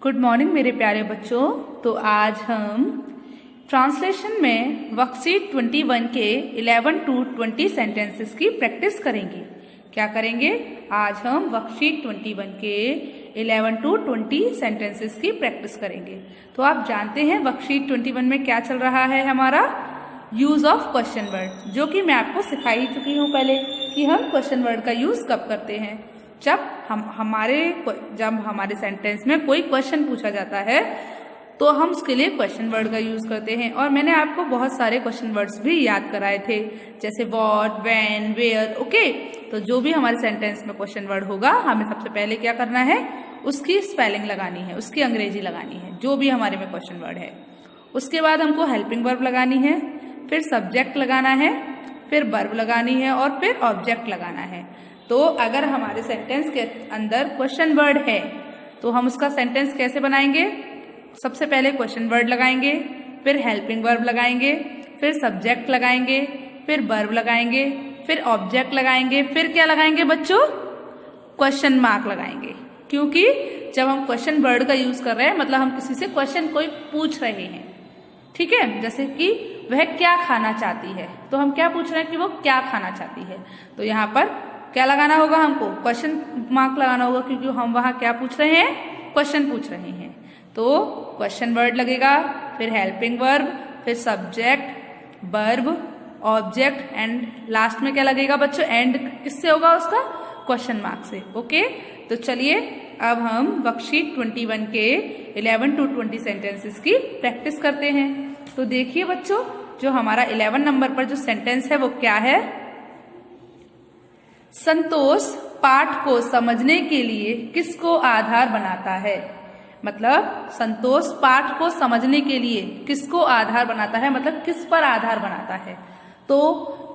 Good morning मेरे प्यारे बच्चों। तो आज हम ट्रांसलेशन में वर्कशीट 21 के 11 to 20 सेंटेंसेस की प्रैक्टिस करेंगे। क्या करेंगे? आज हम वर्कशीट 21 के 11 to 20 सेंटेंसेस की प्रैक्टिस करेंगे। तो आप जानते हैं वर्कशीट 21 में क्या चल रहा है हमारा यूज ऑफ क्वेश्चन वर्ड, जो कि मैं आपको सिखा ही चुकी हूँ पहले कि हम क्वेश्चन वर्ड का यूज कब करते हैं। जब हमारे सेंटेंस में कोई क्वेश्चन पूछा जाता है तो हम उसके लिए क्वेश्चन वर्ड का यूज करते हैं। और मैंने आपको बहुत सारे क्वेश्चन वर्ड्स भी याद कराए थे, जैसे व्हाट, व्हेन, वेयर। ओके, तो जो भी हमारे सेंटेंस में क्वेश्चन वर्ड होगा, हमें सबसे पहले क्या करना है, उसकी स्पेलिंग लगानी है, उसकी अंग्रेजी लगानी है, जो भी हमारे में क्वेश्चन वर्ड है। उसके बाद हमको हेल्पिंग वर्ब लगानी है, फिर सब्जेक्ट लगाना है, फिर वर्ब लगानी है और फिर ऑब्जेक्ट लगाना है। तो अगर हमारे सेंटेंस के अंदर क्वेश्चन वर्ड है तो हम उसका सेंटेंस कैसे बनाएंगे? सबसे पहले क्वेश्चन वर्ड लगाएंगे, फिर हेल्पिंग वर्ब लगाएंगे, फिर सब्जेक्ट लगाएंगे, फिर वर्ब लगाएंगे, फिर ऑब्जेक्ट लगाएंगे, फिर क्या लगाएंगे बच्चों? क्वेश्चन मार्क लगाएंगे। क्योंकि जब हम क्वेश्चन वर्ड का यूज कर रहे हैं मतलब हम किसी से क्वेश्चन कोई पूछ रहे हैं, ठीक है। जैसे कि वह क्या खाना चाहती है, तो हम क्या पूछ रहे हैं कि वो क्या खाना चाहती है। तो यहाँ पर क्या लगाना होगा? हमको क्वेश्चन मार्क लगाना होगा, क्योंकि हम वहां क्या पूछ रहे हैं? क्वेश्चन पूछ रहे हैं। तो क्वेश्चन वर्ड लगेगा, फिर हेल्पिंग वर्ब, फिर subject, verb, object and last में क्या लगेगा बच्चों? एंड किससे होगा उसका? क्वेश्चन मार्क से। ओके, तो चलिए अब हम वर्कशीट 21 के 11 to 20 सेंटेंसेस की प्रैक्टिस करते हैं। तो देखिए बच्चों, जो हमारा 11 नंबर पर जो सेंटेंस है वो क्या है? संतोष पाठ को समझने के लिए किसको आधार बनाता है? मतलब संतोष पाठ को समझने के लिए किसको आधार बनाता है, मतलब किस पर आधार बनाता है। तो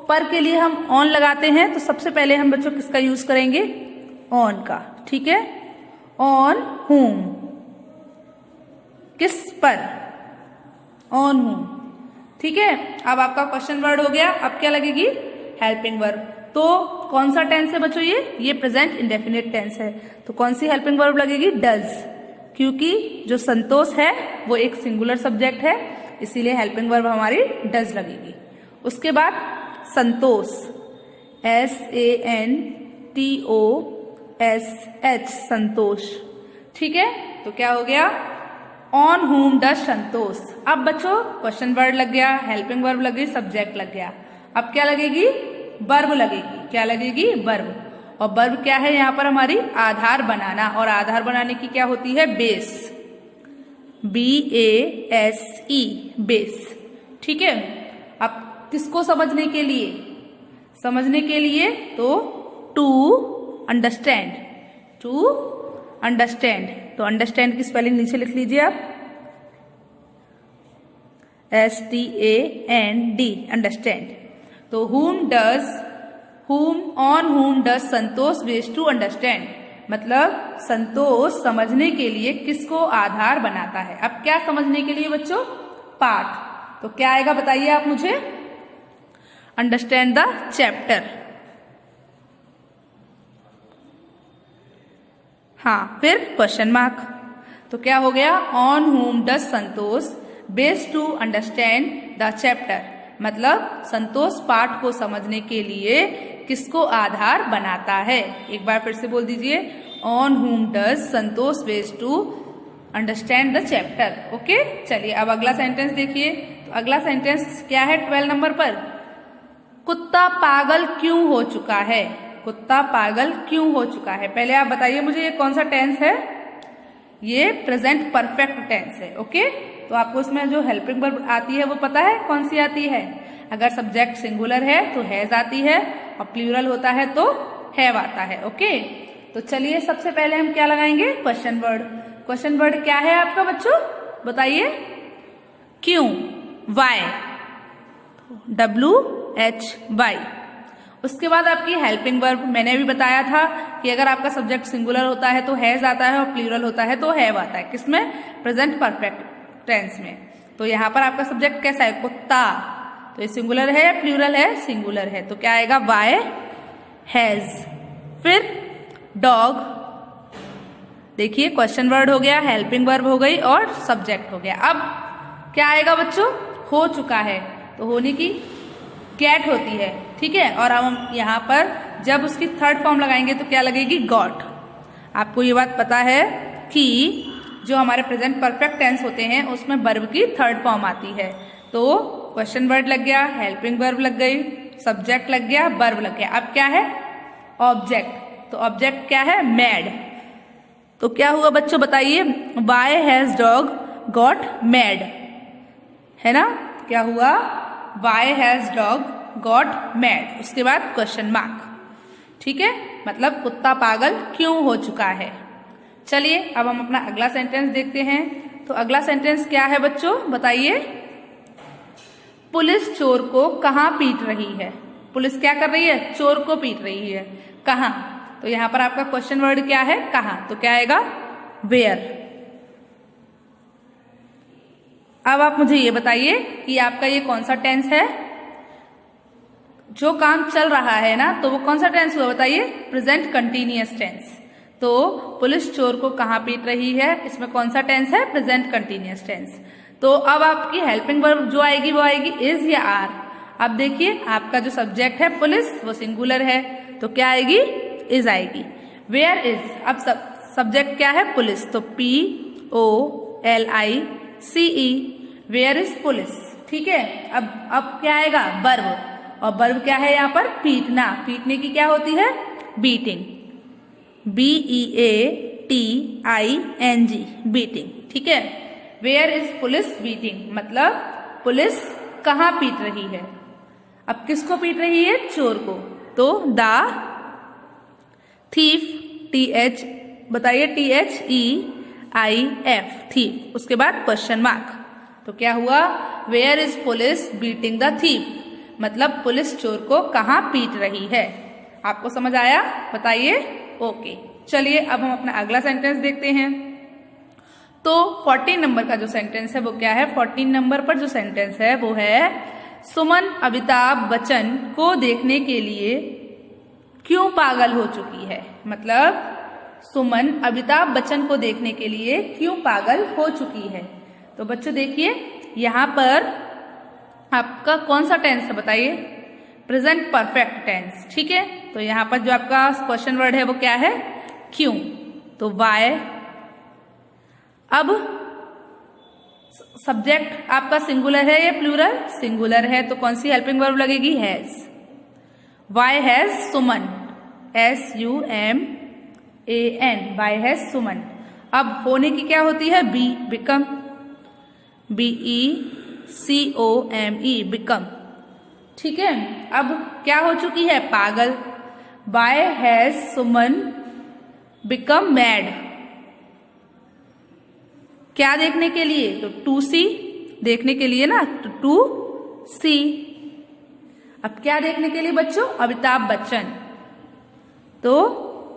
पर के लिए हम ऑन लगाते हैं, तो सबसे पहले हम बच्चों किसका यूज करेंगे? ऑन का, ठीक है। ऑन whom, किस पर? ऑन whom, ठीक है। अब आपका क्वेश्चन वर्ड हो गया, अब क्या लगेगी? Helping verb. तो कौन सा टेंस है बच्चों? ये प्रेजेंट इंडेफिनिट टेंस है। तो कौन सी हेल्पिंग वर्ब लगेगी? डज, क्योंकि जो संतोष है वो एक सिंगुलर सब्जेक्ट है, इसीलिए हेल्पिंग वर्ब हमारी डज लगेगी। उसके बाद संतोष, SANTOSH, संतोष, ठीक है। तो क्या हो गया? ऑन whom डज संतोष। अब बच्चों क्वेश्चन वर्ड लग गया, हेल्पिंग वर्ब लग गई, सब्जेक्ट लग गया। अब क्या लगेगी? वर्ब लगेगी। क्या लगेगी? वर्ब। और वर्ब क्या है यहाँ पर? हमारी आधार बनाना। और आधार बनाने की क्या होती है? बेस, BASE, बेस, ठीक है। अब किसको समझने के लिए? समझने के लिए तो टू अंडरस्टैंड, टू अंडरस्टैंड। तो अंडरस्टैंड की स्पेलिंग नीचे लिख लीजिए आप, STAND, अंडरस्टैंड। तो on whom does Santosh wish to understand, मतलब संतोष समझने के लिए किसको आधार बनाता है। अब क्या समझने के लिए बच्चों? पाठ। तो क्या आएगा बताइए आप मुझे? Understand the chapter. हाँ, फिर क्वेश्चन मार्क। तो क्या हो गया? On whom does Santosh wish to understand the chapter, मतलब संतोष पाठ को समझने के लिए किसको आधार बनाता है। एक बार फिर से बोल दीजिए, on whom does Santosh wish to understand the chapter. Okay, चलिए अब अगला सेंटेंस देखिए। तो अगला सेंटेंस क्या है 12 नंबर पर? कुत्ता पागल क्यों हो चुका है? कुत्ता पागल क्यों हो चुका है? पहले आप बताइए मुझे, ये कौन सा टेंस है? ये प्रेजेंट परफेक्ट टेंस है। ओके, तो आपको इसमें जो हेल्पिंग वर्ब आती है वो पता है कौन सी आती है? अगर सब्जेक्ट सिंगुलर है तो हैज आती है, और प्लूरल होता है तो हैव आता है। ओके, तो चलिए सबसे पहले हम क्या लगाएंगे? Question word. क्वेश्चन वर्ड क्या है आपका बच्चों? बताइए। क्यों, वाई, WHY। उसके बाद आपकी हेल्पिंग वर्ब। मैंने भी बताया था कि अगर आपका सब्जेक्ट सिंगुलर होता है तो हैज आता है, और प्लूरल होता है तो हैव आता है। किसमें? प्रेजेंट परफेक्ट टेंस में। तो यहाँ पर आपका सब्जेक्ट कैसा है? कुत्ता। तो ये सिंगुलर है या प्लूरल है? सिंगुलर है। तो क्या आएगा? Why has. फिर डॉग, देखिए क्वेश्चन वर्ड हो गया, हेल्पिंग वर्ब हो गई और सब्जेक्ट हो गया। अब क्या आएगा बच्चों? हो चुका है, तो होने की गेट होती है, ठीक है। और अब हम यहाँ पर जब उसकी थर्ड फॉर्म लगाएंगे तो क्या लगेगी? गॉट। आपको ये बात पता है कि जो हमारे प्रेजेंट परफेक्ट टेंस होते हैं उसमें वर्ब की थर्ड फॉर्म आती है। तो क्वेश्चन वर्ड लग गया, हेल्पिंग वर्ब लग गई, सब्जेक्ट लग गया, वर्ब लग गया। अब क्या है? ऑब्जेक्ट। तो ऑब्जेक्ट क्या है? मैड। तो क्या हुआ बच्चों बताइए? Why has dog got mad, है ना? क्या हुआ? Why has dog got mad. उसके बाद क्वेश्चन मार्क, ठीक है, मतलब कुत्ता पागल क्यों हो चुका है। चलिए अब हम अपना अगला सेंटेंस देखते हैं। तो अगला सेंटेंस क्या है बच्चों बताइए? पुलिस चोर को कहाँ पीट रही है? पुलिस क्या कर रही है? चोर को पीट रही है। कहाँ? तो यहाँ पर आपका क्वेश्चन वर्ड क्या है? कहाँ। तो क्या आएगा? वेयर। अब आप मुझे ये बताइए कि आपका ये कौन सा टेंस है? जो काम चल रहा है ना, तो वो कौन सा टेंस हुआ बताइए? Present continuous tense. तो पुलिस चोर को कहाँ पीट रही है, इसमें कौन सा टेंस है? Present continuous tense. तो अब आपकी हेल्पिंग वर्ब जो आएगी वो आएगी इज या आर। अब देखिए आपका जो सब्जेक्ट है पुलिस वो सिंगुलर है, तो क्या आएगी? इज आएगी। वेयर इज, अब सब्जेक्ट क्या है? पुलिस, तो POLICE, वेयर इज पुलिस, ठीक है। अब क्या आएगा? वर्ब। और वर्ब क्या है यहाँ पर? पीटना। पीटने की क्या होती है? बीटिंग, BEATING, बीटिंग, ठीक है। वेयर इज पुलिस बीटिंग, मतलब पुलिस कहाँ पीट रही है। अब किसको पीट रही है? चोर को। तो द थीफ, TH बताइए, THEIF, थीफ। उसके बाद क्वेश्चन मार्क। तो क्या हुआ? Where is police beating the thief, मतलब पुलिस चोर को कहाँ पीट रही है। आपको समझ आया? बताइए। ओके, चलिए अब हम अपना अगला सेंटेंस देखते हैं। तो 14 नंबर का जो सेंटेंस है वो क्या है? 14 नंबर पर जो सेंटेंस है वो है सुमन अमिताभ बच्चन को देखने के लिए क्यों पागल हो चुकी है। मतलब सुमन अमिताभ बच्चन को देखने के लिए क्यों पागल हो चुकी है। तो बच्चों देखिए यहाँ पर आपका कौन सा टेंस है बताइए? प्रेजेंट परफेक्ट टेंस, ठीक है। तो यहाँ पर जो आपका क्वेश्चन वर्ड है वो क्या है? क्यों। तो वाई। अब सब्जेक्ट आपका सिंगुलर है या प्लूरल? सिंगुलर है, तो कौन सी हेल्पिंग वर्ब लगेगी? Has. Why has Suman, SUMAN, why has Suman. अब होने की क्या होती है? बी, बिकम, BECOME, बिकम, ठीक है। अब क्या हो चुकी है? पागल। Why has Suman become mad, क्या देखने के लिए? तो टू सी, देखने के लिए ना, तो टू सी। अब क्या देखने के लिए बच्चों? अमिताभ बच्चन। तो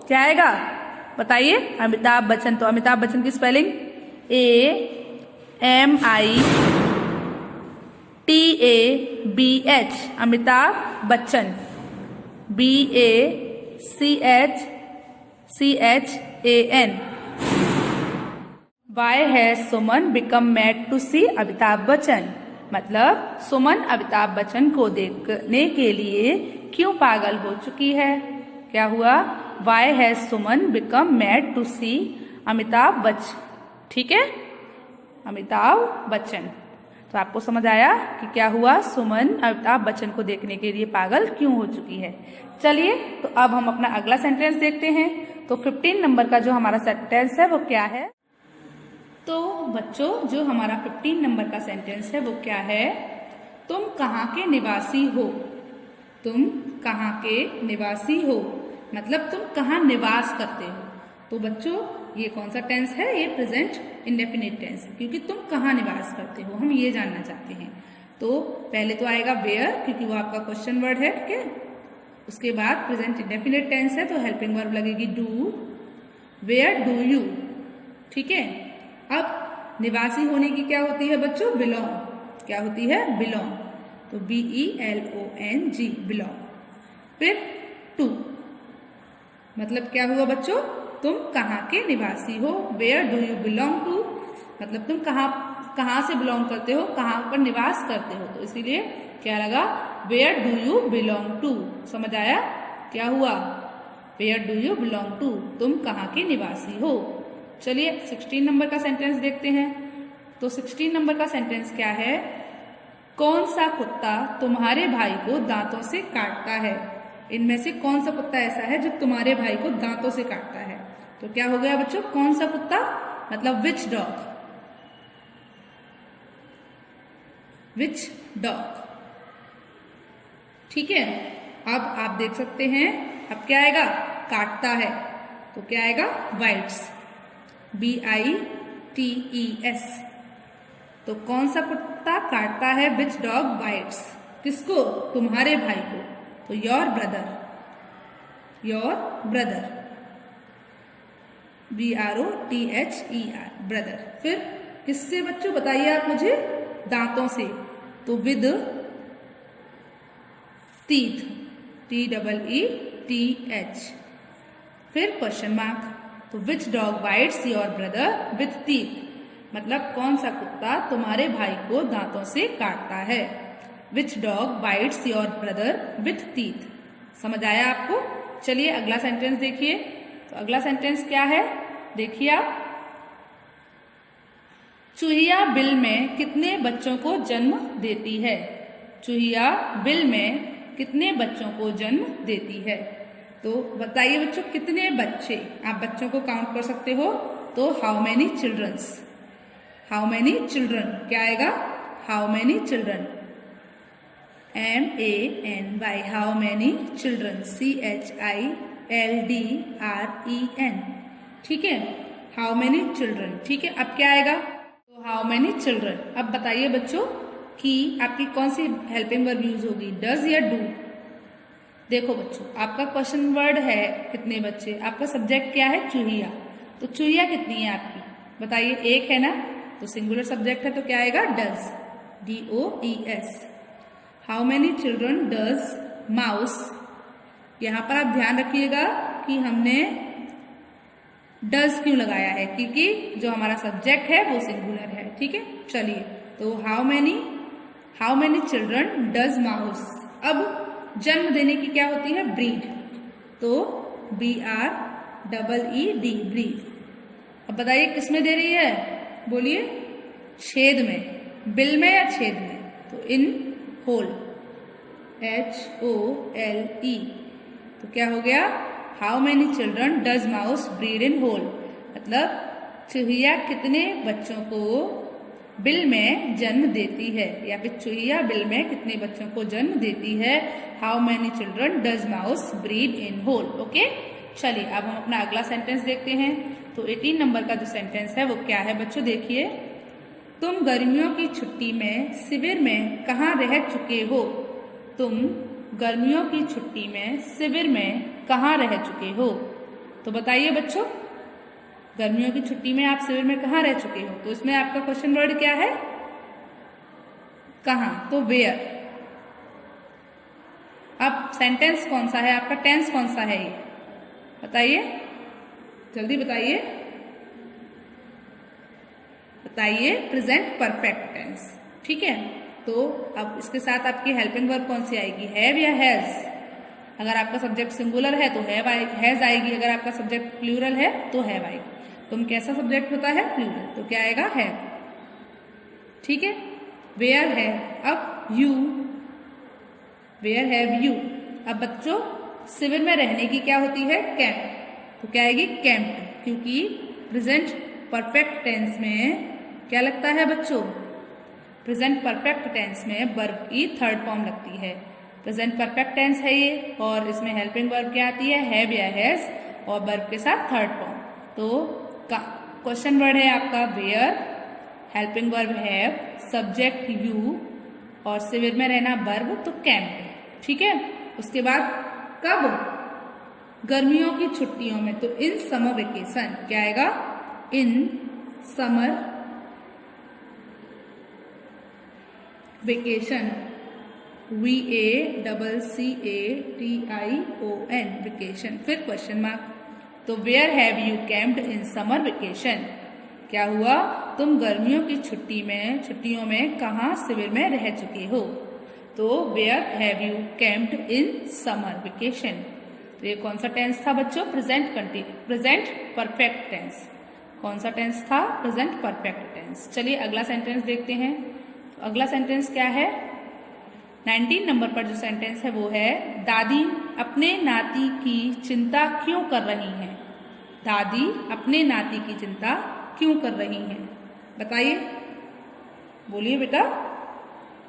क्या आएगा बताइए? अमिताभ बच्चन। तो अमिताभ बच्चन की spelling AMITABH, Amitabh Bachchan, BACHCHAN। Why has Suman become mad to see Amitabh Bachchan, मतलब सुमन अमिताभ बच्चन को देखने के लिए क्यों पागल हो चुकी है। क्या हुआ? Why has Suman become mad to see Amitabh Bachchan, ठीक है, अमिताभ बच्चन। तो आपको समझ आया कि क्या हुआ? सुमन अमिताभ बच्चन को देखने के लिए पागल क्यों हो चुकी है। चलिए तो अब हम अपना अगला सेंटेंस देखते हैं। तो 15 नंबर का जो हमारा सेंटेंस है वो क्या है? तो बच्चों जो हमारा 15 नंबर का सेंटेंस है वो क्या है? तुम कहाँ के निवासी हो। तुम कहाँ के निवासी हो, मतलब तुम कहाँ निवास करते हो। तो बच्चों ये कौन सा टेंस है? ये प्रेजेंट इंडेफिनिट टेंस है, क्योंकि तुम कहाँ निवास करते हो हम ये जानना चाहते हैं। तो पहले तो आएगा वेयर, क्योंकि वो आपका क्वेश्चन वर्ड है, ठीक है। उसके बाद प्रेजेंट इंडेफिनिट टेंस है तो हेल्पिंग वर्ब लगेगी डू। वेयर डू यू, ठीक है। अब निवासी होने की क्या होती है बच्चों? बिलोंग। क्या होती है? बिलोंग। तो BELONG, बिलोंग। फिर टू, मतलब क्या हुआ बच्चों? तुम कहाँ के निवासी हो। Where do you belong to, मतलब तुम कहाँ से बिलोंग करते हो, कहाँ पर निवास करते हो। तो इसीलिए क्या लगा, where do you belong to. समझ आया क्या हुआ, where do you belong to, तुम कहाँ के निवासी हो। चलिए 16 नंबर का सेंटेंस देखते हैं। तो 16 नंबर का सेंटेंस क्या है, कौन सा कुत्ता तुम्हारे भाई को दांतों से काटता है। इनमें से कौन सा कुत्ता ऐसा है जो तुम्हारे भाई को दांतों से काटता है। तो क्या हो गया बच्चों, कौन सा कुत्ता, मतलब विच डॉग, विच डॉग। ठीक है, अब आप देख सकते हैं, अब क्या आएगा, काटता है, तो क्या आएगा, बाइट्स, BITES। तो कौन सा कुत्ता काटता है, विच डॉग बाइट्स, किसको, तुम्हारे भाई को। तो your brother, your brother, BROTHER, brother. फिर किससे बच्चों बताइए आप मुझे, दांतों से, तो विद टीथ, TEETH। फिर क्वेश्चन मार्क, तो which dog bites your brother with teeth, मतलब कौन सा कुत्ता तुम्हारे भाई को दांतों से काटता है। Which dog bites your brother with teeth. समझ आया आपको। चलिए अगला सेंटेंस देखिए। तो अगला सेंटेंस क्या है, देखिए आप, चूहिया बिल में कितने बच्चों को जन्म देती है। चूहिया बिल में कितने बच्चों को जन्म देती है। तो बताइए बच्चों, कितने बच्चे, आप बच्चों को काउंट कर सकते हो। तो how many childrens, how many children, क्या आएगा, how many children, MANY, how many children, CHILDREN। ठीक है, हाउ मेनी चिल्ड्रन। ठीक है, अब क्या आएगा, तो हाउ मेनी चिल्ड्रन। अब बताइए बच्चों कि आपकी कौन सी हेल्पिंग वर्ब यूज होगी, डज या डू। देखो बच्चों, आपका क्वेश्चन वर्ड है कितने बच्चे, आपका सब्जेक्ट क्या है, चूहिया। तो चूहिया कितनी है आपकी, बताइए, एक है ना, तो सिंगुलर सब्जेक्ट है, तो क्या आएगा, does, DOES। How many children does mouse. यहां पर आप ध्यान रखिएगा कि हमने डज क्यों लगाया है, क्योंकि जो हमारा सब्जेक्ट है वो सिंगुलर है। ठीक है, चलिए, तो how many children does mouse. अब जन्म देने की क्या होती है, ब्रीड, तो BREED, ब्रीड। अब बताइए किसमें दे रही है, बोलिए, छेद में, बिल में या छेद में, तो इन होल, HOLE। तो क्या हो गया, how many children does mouse breed in hole, मतलब चूहिया कितने बच्चों को बिल में जन्म देती है, या फिर चूहिया बिल में कितने बच्चों को जन्म देती है। How many children does mouse breed in hole. Okay, चलिए अब हम अपना अगला सेंटेंस देखते हैं। तो 18 नंबर का जो सेंटेंस है वो क्या है बच्चों, देखिए, तुम गर्मियों की छुट्टी में शिविर में कहाँ रह चुके हो। तुम गर्मियों की छुट्टी में शिविर में कहाँ रह चुके हो। तो बताइए बच्चों, गर्मियों की छुट्टी में आप शिविर में कहाँ रह चुके हो। तो इसमें आपका क्वेश्चन वर्ड क्या है, कहाँ, तो वेयर। अब सेंटेंस कौन सा है आपका, टेंस कौन सा है, ये बताइए, जल्दी बताइए, बताइए, प्रेजेंट परफेक्ट टेंस। ठीक है, तो अब इसके साथ आपकी हेल्पिंग वर्ब कौन सी आएगी, हैव या हैज। अगर आपका सब्जेक्ट सिंगुलर है तो हैज आएगी, अगर आपका सब्जेक्ट प्लूरल है तो हैव आएगी। तुम कैसा सब्जेक्ट होता है, प्लूरल, तो क्या आएगा, हैव। ठीक है, वेयर है, अब यू, वेयर हैव यू। अब बच्चों शिविर में रहने की क्या होती है, कैंप, तो क्या आएगी, कैंप, क्योंकि प्रेजेंट परफेक्ट टेंस में क्या लगता है बच्चों, प्रेजेंट परफेक्ट टेंस में वर्ब की थर्ड फॉर्म लगती है। प्रेजेंट परफेक्ट टेंस है ये, और इसमें हेल्पिंग वर्ब क्या आती है, हैव या हैज, और वर्ब के साथ थर्ड फॉर्म। तो क्वेश्चन वर्ड है आपका where, helping verb have, subject you, और शिविर में रहना वर्ब तो कैंप। ठीक है, उसके बाद कब, गर्मियों की छुट्टियों में, तो इन समर वेकेशन, क्या आएगा, in summer vacation, VACCATION, vacation. फिर क्वेश्चन मार्क, तो where have you camped in summer vacation, क्या हुआ, तुम गर्मियों की छुट्टियों में कहाँ शिविर में रह चुके हो। तो where have you camped in summer vacation. तो ये कौन सा टेंस था बच्चों, प्रेजेंट परफेक्ट टेंस। कौन सा टेंस था, प्रेजेंट परफेक्ट टेंस। चलिए अगला सेंटेंस देखते हैं। तो अगला सेंटेंस क्या है, 19 नंबर पर जो सेंटेंस है वो है, दादी अपने नाती की चिंता क्यों कर रही हैं। दादी अपने नाती की चिंता क्यों कर रही हैं, बताइए, बोलिए बेटा।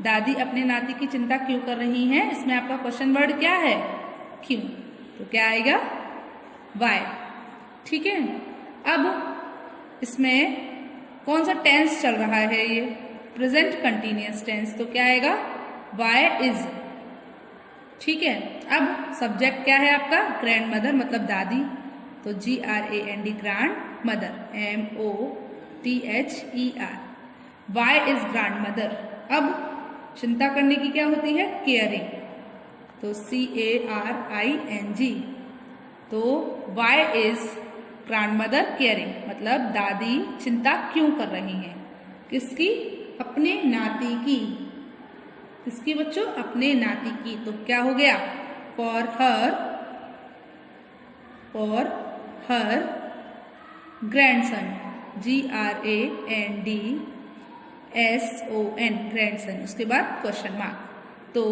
दादी अपने नाती की चिंता क्यों कर रही हैं, इसमें आपका क्वेश्चन वर्ड क्या है, क्यों। तो क्या आएगा, वाई। ठीक है, अब इसमें कौन सा टेंस चल रहा है, ये प्रेजेंट कंटिन्यूअस टेंस। तो क्या आएगा, वाई इज। ठीक है, अब सब्जेक्ट क्या है आपका, ग्रैंड मदर मतलब दादी। तो GRAND grandmother, MOTHER। Why is grandmother. अब चिंता करने की क्या होती है, केयरिंग। तो CARING। तो why is grandmother caring, मतलब दादी चिंता क्यों कर रही हैं, किसकी, अपने नाती की। किसकी बच्चों, अपने नाती की। तो क्या हो गया, for her grandson, GRANDSON grandson, उसके बाद क्वेश्चन मार्क। तो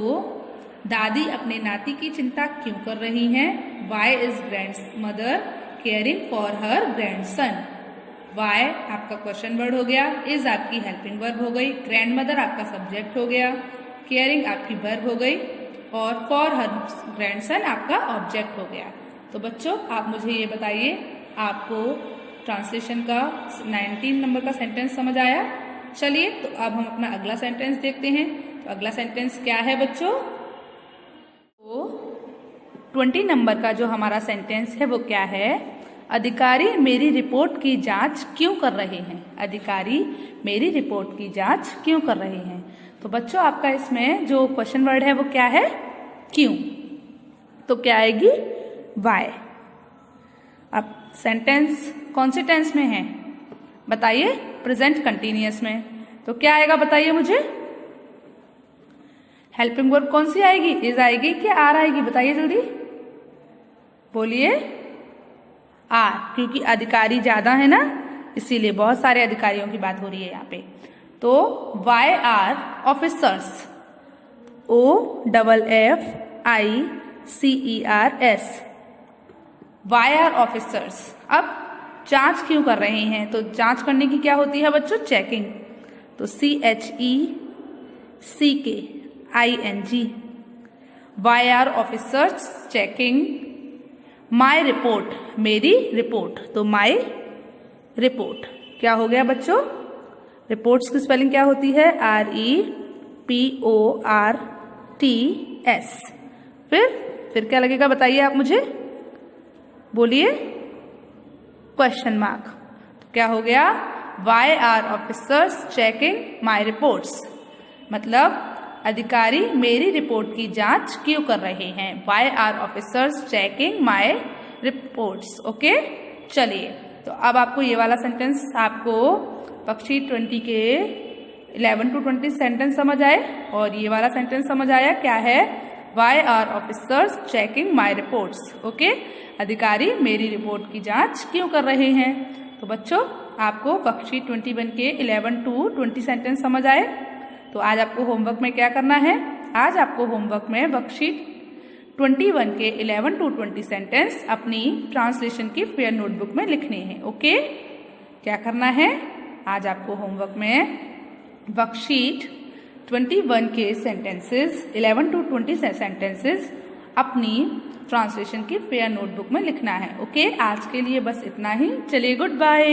दादी अपने नाती की चिंता क्यों कर रही हैं, why is grandmother caring for her grandson. Why आपका क्वेश्चन वर्ड हो गया, इज आपकी हेल्पिंग वर्ब हो गई, ग्रैंड मदर आपका सब्जेक्ट हो गया, केयरिंग आपकी वर्ब हो गई और फॉर हर ग्रैंडसन आपका ऑब्जेक्ट हो गया। तो बच्चों आप मुझे ये बताइए, आपको ट्रांसलेशन का 19 नंबर का सेंटेंस समझ आया। चलिए तो अब हम अपना अगला सेंटेंस देखते हैं। तो अगला सेंटेंस क्या है बच्चों, तो 20 नंबर का जो हमारा सेंटेंस है वो क्या है, अधिकारी मेरी रिपोर्ट की जांच क्यों कर रहे हैं। अधिकारी मेरी रिपोर्ट की जांच क्यों कर रहे हैं। तो बच्चों आपका इसमें जो क्वेश्चन वर्ड है वो क्या है, क्यों। तो क्या आएगी, वाई। अब सेंटेंस कौन से टेंस में है बताइए, प्रेजेंट कंटिन्यूअस में। तो क्या आएगा बताइए मुझे, हेल्पिंग वर्ब कौन सी आएगी, इज आएगी कि आर आएगी, बताइए जल्दी बोलिए, आर, क्योंकि अधिकारी ज्यादा है ना, इसीलिए बहुत सारे अधिकारियों की बात हो रही है यहाँ पे। तो why are officers, OFFICERS, why are officers. अब जांच क्यों कर रहे हैं, तो जांच करने की क्या होती है बच्चों, चेकिंग। तो CHECKING, why are officers checking my report, मेरी रिपोर्ट। तो माई रिपोर्ट क्या हो गया बच्चों, रिपोर्ट्स की स्पेलिंग क्या होती है, REPORTS। फिर क्या लगेगा बताइए आप मुझे, बोलिए, क्वेश्चन मार्क। तो क्या हो गया, why are officers checking my reports, मतलब अधिकारी मेरी रिपोर्ट की जांच क्यों कर रहे हैं। Why are officers checking my reports. Okay, चलिए तो अब आपको ये वाला सेंटेंस, आपको वर्कशीट 20 के 11 to 20 सेंटेंस समझ आए और ये वाला सेंटेंस समझ आया, क्या है, why are officers checking my reports. Okay, अधिकारी मेरी रिपोर्ट की जांच क्यों कर रहे हैं। तो बच्चों आपको वर्कशीट 21 के 11 to 20 सेंटेंस समझ आए। तो आज आपको होमवर्क में क्या करना है, आज आपको होमवर्क में वर्कशीट 21 के 11 to 20 सेंटेंस अपनी ट्रांसलेशन की फेयर नोटबुक में लिखने हैं। ओके, क्या करना है, आज आपको होमवर्क में वर्कशीट 21 के सेंटेंसेस 11 to 20 सेंटेंसेस अपनी ट्रांसलेशन की फेयर नोटबुक में लिखना है। ओके, आज के लिए बस इतना ही, चलिए गुड बाय।